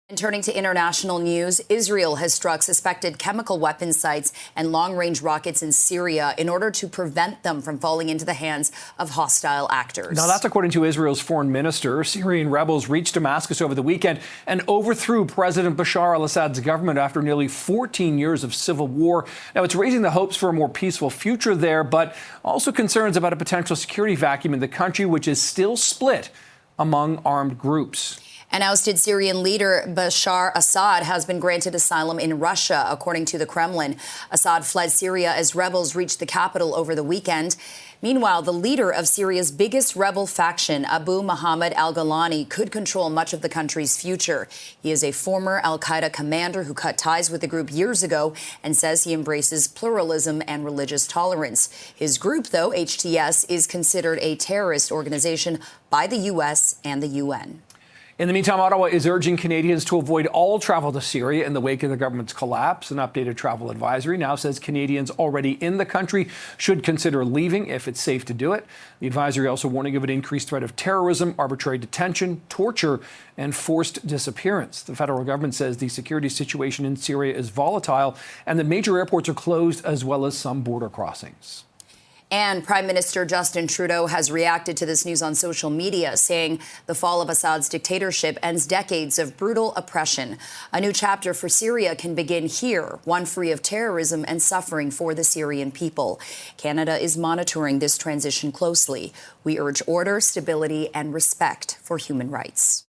And turning to international news, Israel has struck suspected chemical weapons sites and long-range rockets in Syria in order to prevent them from falling into the hands of hostile actors. Now, that's according to Israel's foreign minister. Syrian rebels reached Damascus over the weekend and overthrew President Bashar Assad's government after nearly 14 years of civil war. Now, it's raising the hopes for a more peaceful future there, but also concerns about a potential security vacuum in the country, which is still split among armed groups. An ousted Syrian leader, Bashar Assad, has been granted asylum in Russia, according to the Kremlin. Assad fled Syria as rebels reached the capital over the weekend. Meanwhile, the leader of Syria's biggest rebel faction, Abu Muhammad al-Golani, could control much of the country's future. He is a former al-Qaeda commander who cut ties with the group years ago and says he embraces pluralism and religious tolerance. His group, though, HTS, is considered a terrorist organization by the U.S. and the UN. In the meantime, Ottawa is urging Canadians to avoid all travel to Syria in the wake of the government's collapse. An updated travel advisory now says Canadians already in the country should consider leaving if it's safe to do it. The advisory also warning of an increased threat of terrorism, arbitrary detention, torture, and forced disappearance. The federal government says the security situation in Syria is volatile and that major airports are closed as well as some border crossings. And Prime Minister Justin Trudeau has reacted to this news on social media, saying the fall of Assad's dictatorship ends decades of brutal oppression. A new chapter for Syria can begin here, one free of terrorism and suffering for the Syrian people. Canada is monitoring this transition closely. We urge order, stability, and respect for human rights.